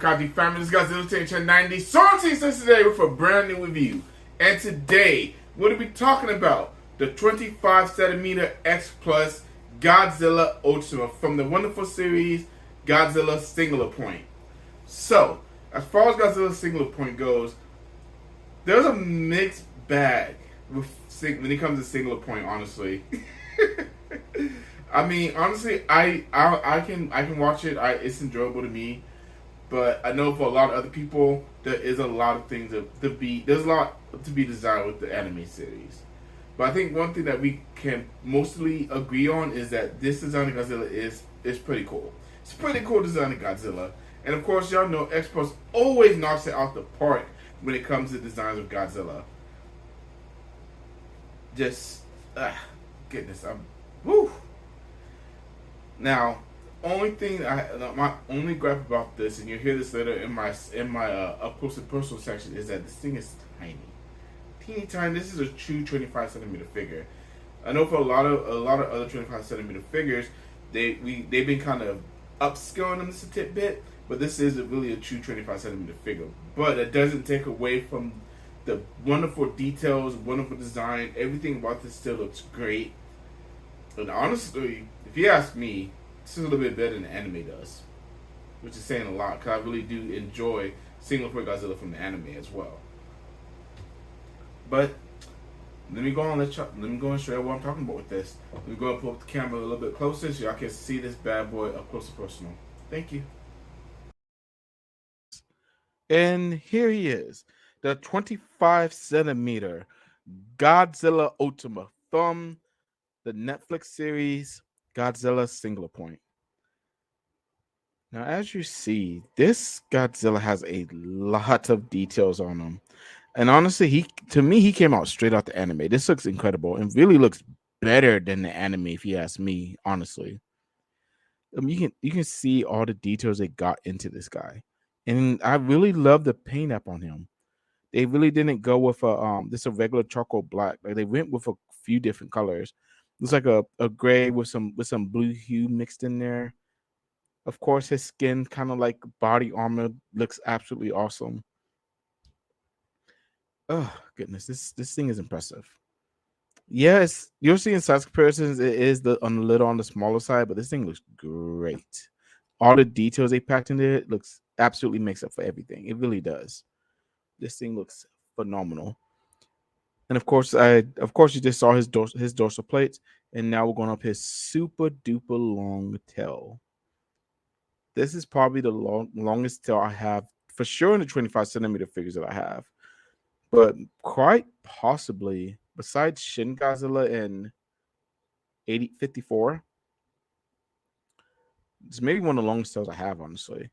Kaji family? This is Godzilla Ultima 90. Sorting since today with a brand new review. And today, we're going to be talking about the 25cm X Plus Godzilla Ultima from the wonderful series Godzilla Singular Point. So, as far as Godzilla Singular Point goes, there's a mixed bag with when it comes to Singular Point, honestly. I mean, honestly, I can watch it. It's enjoyable to me, but I know for a lot of other people, there is a lot of things there's a lot to be desired with the anime series. But I think one thing that we can mostly agree on is that this design of Godzilla is pretty cool. It's a pretty cool design of Godzilla, and of course, y'all know X Plus always knocks it out the park when it comes to designs of Godzilla. Just goodness, woo. Now, my only gripe about this, and you'll hear this later in my up close and personal section, is that this thing is tiny, teeny tiny. This is a true 25cm figure. I know for a lot of other 25cm figures, they've been kind of upscaling them just a tidbit, but this is really a true 25cm figure. But it doesn't take away from the wonderful details, wonderful design. Everything about this still looks great. And honestly, if you ask me, this is a little bit better than the anime does, which is saying a lot because I really do enjoy Singular Point Godzilla from the anime as well. But let me go on. Let me go and show you what I'm talking about with this. Let me go and pull up the camera a little bit closer so y'all can see this bad boy up close and personal. Thank you. And here he is, the 25cm Godzilla Ultima from the Netflix series Godzilla Singular Point. Now, as you see, this Godzilla has a lot of details on him. And honestly, he came out straight out the anime. This looks incredible and really looks better than the anime, if you ask me, honestly. You can see all the details they got into this guy. And I really love the paint app on him. They really didn't go with a regular charcoal black. Like they went with a few different colors. Looks like a gray with some blue hue mixed in there. Of course, his skin, kind of like body armor, looks absolutely awesome. Oh goodness, this thing is impressive. Yes, you're seeing size comparisons. It is a little on the smaller side, but this thing looks great. All the details they packed into it looks absolutely makes up for everything. It really does. This thing looks phenomenal. And of course, you just saw his dorsal plates, and now we're going up his super duper long tail. This is probably the longest tail I have for sure in the 25cm figures that I have, but quite possibly besides Shin Godzilla in 8054, it's maybe one of the longest tails I have, honestly.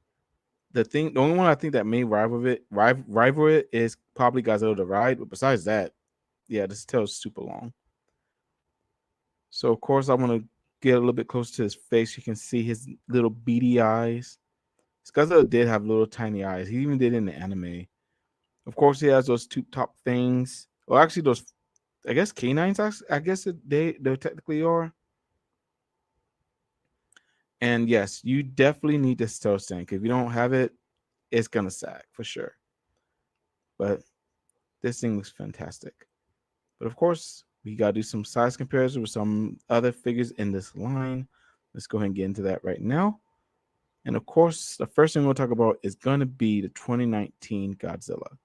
The only one I think that may rival it is probably Godzilla the Ride, but besides that, yeah, this tail is super long. So of course I want to get a little bit closer to his face. You can see his little beady eyes. This Godzilla did have little tiny eyes. He even did in the anime. Of course, he has those two top things. Well, actually, those, I guess, canines. I guess they technically are. And yes, you definitely need this tail stand. If you don't have it, it's gonna sag for sure. But this thing looks fantastic. But of course, we gotta do some size comparison with some other figures in this line. Let's go ahead and get into that right now. And of course, the first thing we'll talk about is gonna be the 2019 Godzilla.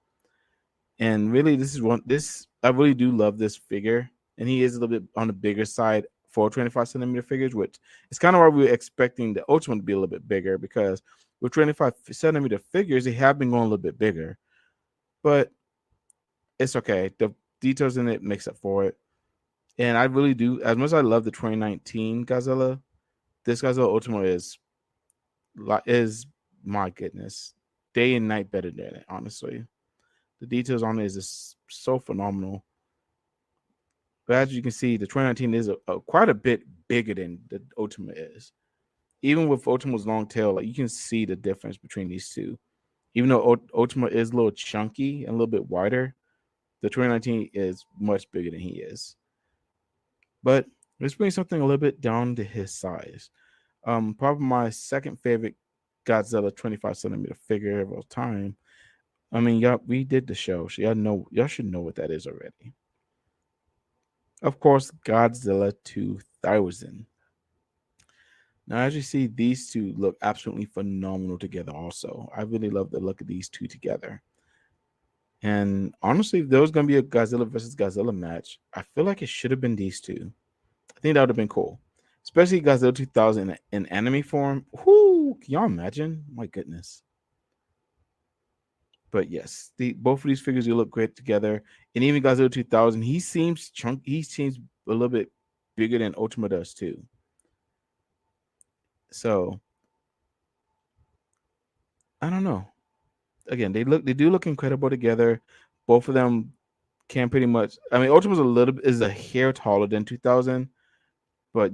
And really, I really do love this figure, and he is a little bit on the bigger side for 25cm figures, which is kind of why we were expecting the Ultima to be a little bit bigger, because with 25cm figures, they have been going a little bit bigger, but it's okay. The details in it makes up for it, and I really do. As much as I love the 2019 Godzilla, this Godzilla Ultima is my goodness, day and night better than it, honestly. The details on it is just so phenomenal. But as you can see, the 2019 is quite a bit bigger than the Ultima is. Even with Ultima's long tail, like you can see the difference between these two. Even though Ultima is a little chunky and a little bit wider, the 2019 is much bigger than he is. But let's bring something a little bit down to his size. Probably my second favorite Godzilla 25 centimeter figure of all time. I mean, y'all, we did the show, so y'all should know what that is already. Of course, Godzilla 2000. Now, as you see, these two look absolutely phenomenal together. Also, I really love the look of these two together. And honestly, if there was going to be a Godzilla versus Godzilla match, I feel like it should have been these two. I think that would have been cool, especially Godzilla 2000 in anime form. Whoo! Can y'all imagine? My goodness. But yes, both of these figures do look great together. And even Godzilla 2000, he seems He seems a little bit bigger than Ultima does too. So I don't know. Again, they do look incredible together. Both of them can pretty much. I mean, Ultima's is a hair taller than 2000, but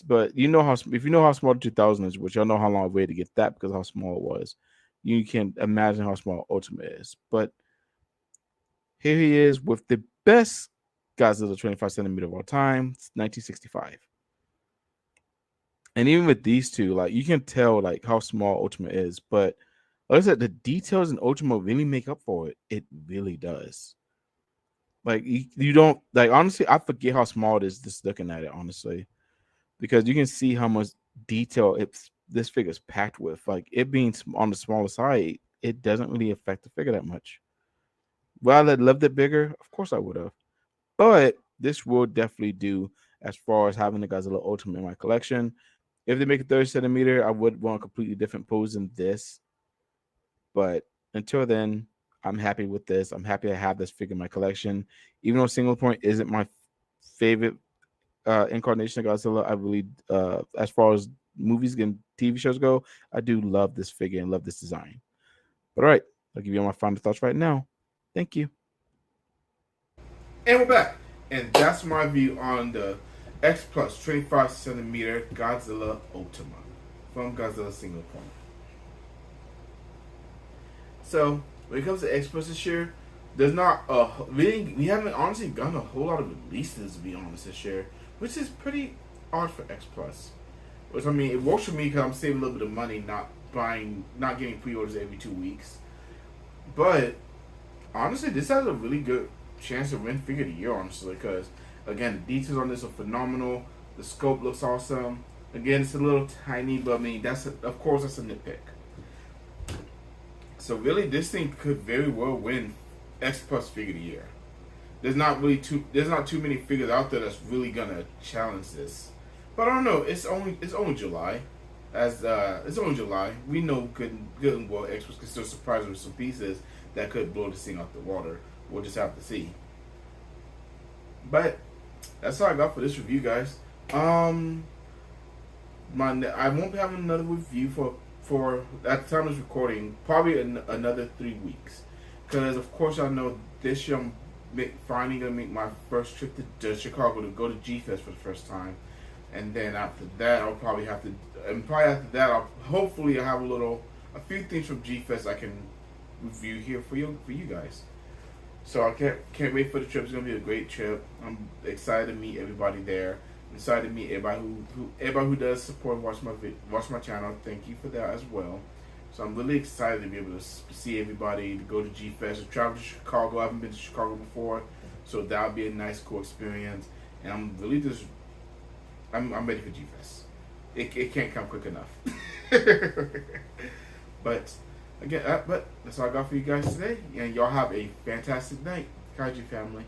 but you know how if you know how small 2000 is, which y'all know how long I waited to get that because of how small it was. You can imagine how small Ultima is. But here he is with the best Godzilla 25 centimeter of all time, 1965. And even with these two, like you can tell like how small Ultima is, but like I said, the details in Ultima really make up for it. It really does. Like you don't like honestly, I forget how small it is just looking at it, honestly. Because you can see how much detail this figure's packed with. Like it being on the smaller side, it doesn't really affect the figure that much. Would I loved it bigger? Of course I would have. But this will definitely do as far as having the Godzilla Ultimate in my collection. If they make a 30 centimeter, I would want a completely different pose than this. But until then, I'm happy with this. I'm happy I have this figure in my collection. Even though Single Point isn't my favorite incarnation of Godzilla, I really, as far as movies and TV shows go, I do love this figure and love this design. But all right, I'll give you my final thoughts right now. Thank you. And we're back. And that's my view on the X Plus 25 centimeter Godzilla Ultima from Godzilla Single Point. So when it comes to X Plus this year, there's not a we haven't honestly gotten a whole lot of releases to be honest this year, which is pretty odd for X Plus. Which I mean, it works for me because I'm saving a little bit of money, not getting pre-orders every 2 weeks. But honestly, this has a really good chance to win Figure of the Year, honestly, because again, the details on this are phenomenal. The scope looks awesome. Again, it's a little tiny, but I mean, of course that's a nitpick. So really, this thing could very well win X Plus Figure of the Year. There's not too many figures out there that's really gonna challenge this. But I don't know. It's only July. It's only July. We know good and well X Plus can still surprise us with some pieces that could blow this thing out the water. We'll just have to see. But that's all I got for this review, guys. I won't be having another review for at the time of this recording probably another 3 weeks, because of course I know this year I'm finally gonna make my first trip to Chicago to go to G Fest for the first time, and then after that I'll probably have to, and probably after that I'll hopefully have a few things from G Fest I can review here for you guys. So I can't wait for the trip. It's gonna be a great trip. I'm excited to meet everybody there. I'm excited to meet everybody who does support and watch my channel. Thank you for that as well. So I'm really excited to be able to see everybody, to go to G Fest, to travel to Chicago. I haven't been to Chicago before, so that'll be a nice, cool experience. And I'm really I'm ready for G Fest. It can't come quick enough. But again, but that's all I got for you guys today. And y'all have a fantastic night, Kaiju family.